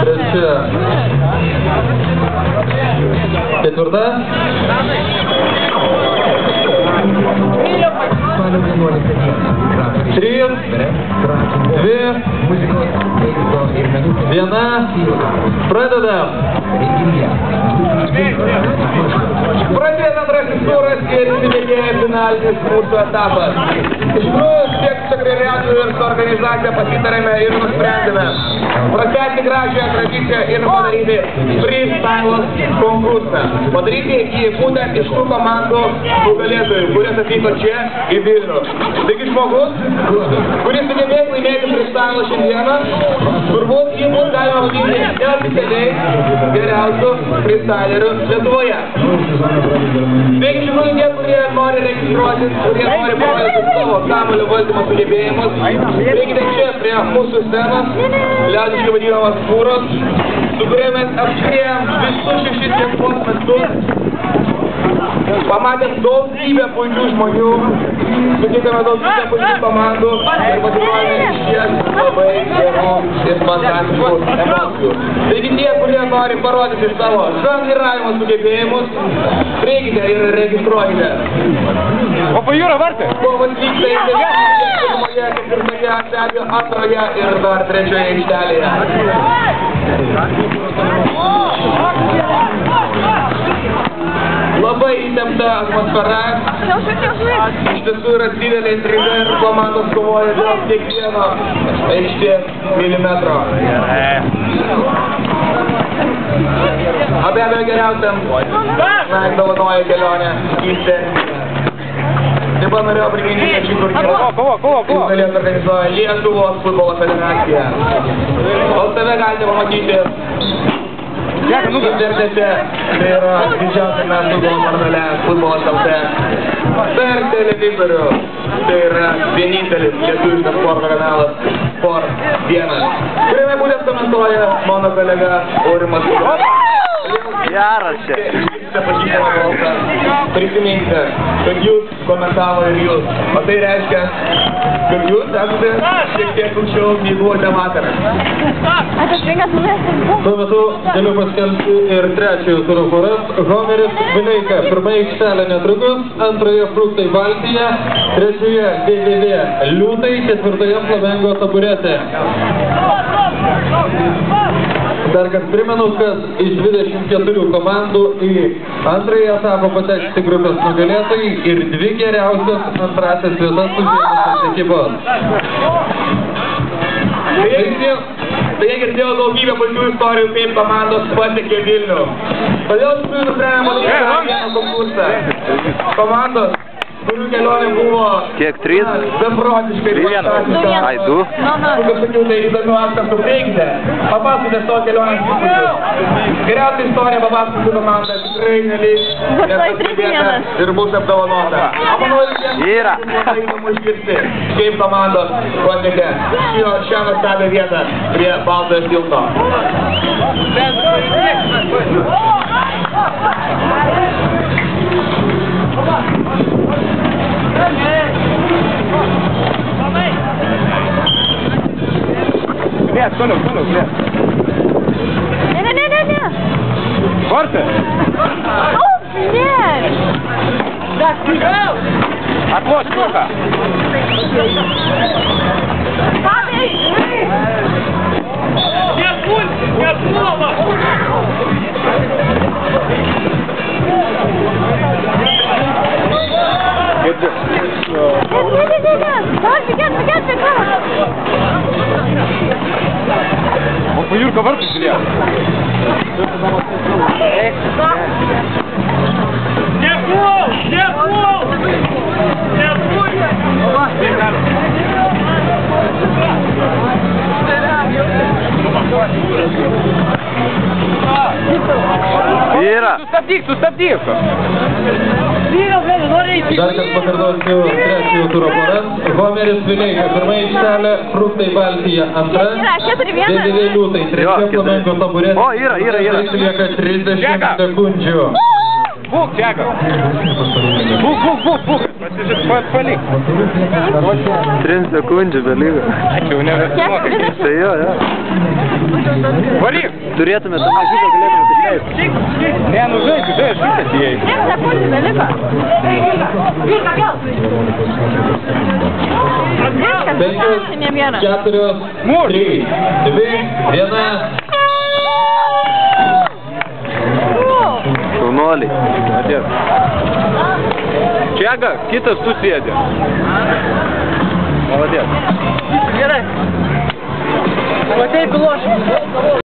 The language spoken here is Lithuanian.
trečia. Ketvirta. 3, 2, 1. Pradedam. Prasideda antrasis turas ir įsibėgėja finalinis mūsų etapas. Iš tikrųjų, tiek sekretariatu ir su organizacija pasitarėme ir nusprendėme pratęsti gražią tradiciją ir padaryti freestyle konkursą. Padaryti jį būtent iš tų komandų nugalėtojų, kurias atvyko čia į Vilnių. Taigi žmogus, kuris sugebės laimėti freestyle šiandieną, turbūt jį bus galima vadinti neoficialiai geriausiu freestyleriu Lietuvoje. Taigi iš tikrųjų tie, kurie nori registruotis, kurie nori parodyti savo kamuolio valdymo sugebėjimus, reikite čia prie mūsų scenos, liaudiškai vadinamas fūros, su kuria mes apskrėjom visus 6 lietuvos miestus. Pamatėm daugybę puikių žmonių, sutikome daugybę puikių komandų ir pasirodėme išties labai gerų ir fantastiškų emocijų. Taigi tie, kurie nori parodyti savo žongliravimo sugebėjimus, prieikite ir registruokite. O po jūrą vartė? Kovas vyksta pirmoje, ketvirtoje, atsėdė antroje ir dar trečioje aikštelėje. Labai įtempta atmosfera. Iš tiesų yra didelė intriga ir komandos kovoja dėl kiekvieno aikštės milimetro. Be abejo geriausiam dovanoja kelionę į Serbiją. Taip pat norėjau priminti, kad šį turnyrą galės organizuoja Lietuvos futbolo federacija. O save galite pamatyti internete, tai yra didžiausiame futbolo portale Futbolas LT. Per televizorių, tai yra vienintelis lietuviškas sporto kanalas Sport 1, kuriame būtent komentuoja mano kolega Aurimas. Geras čia. Prisiminkite, kad jūs komentavo ir jūs. O tai reiškia, kad jūs esate šiek tiek anksčiau nei buvote vakar. Tuo metu galiu paskelbti ir trečiojo turo poras. Homeris Vileika, pirmąją aikštelę netrukus, antroje Fruktai Baltija, trečioje DVV Liūtai, ketvirtoje Flamengo Taburetė. Dar kad primenu, kad iš 24 komandų į antrąjį etapą pateks grupės nugalėtojai ir 2 geriausios antrasias vietas užėmusios ekipos. Tai jie girdėjo daugybę puikių istorijų, kaip komandos pasiekė Vilnių. Todėl nusprendėme padaryti vieną konkursą. Komandos, kurių kelionė buvo kiek 3? Beprotiškai fantastiška. Ai, 2? Kaip sakiau, tai įdomių aspektų prieikite. Papasakite savo kelionės įspūdžius. Geriausia istorija papasakoti komandą tikrai neliks nepastebėta ir bus apdovanota. Manau, visiems įdomu išgirsti, kaip komandos pasiekė šią nuostabią vietą prie Baltojo tilto. Блядь, тoliau, блядь. Ne. Vartė? O, blядь. Atloš, Luka. Pabėj. O po Jurko vartų žiūrėjo. Sustabdyk. Dar kad pakartosiu trečiojo turo poras. Homeris Vileika, pirmąją aikštelę, Fruktai Baltija, antra, DVV Liūtai, trečia Flamengo Taburetė. O, yra. Lieka 30 sekundžių. Būk, Čeka. Būk. Palik. 3 sekundžių beliko. Ačiū, nebesimokė. Tai jo. Varyk. Turėtume tą mažiuką galėtume išleisti. Ne, nu žaidži, šitas įėjai. 3 sekundžių beliko. Viskas, 5, nebėra. 4, 3, 2, 1. Šaunuoliai. Atės. Čiaga, kitas tu sėdė. Молодец. Gerai. Matei pilošį.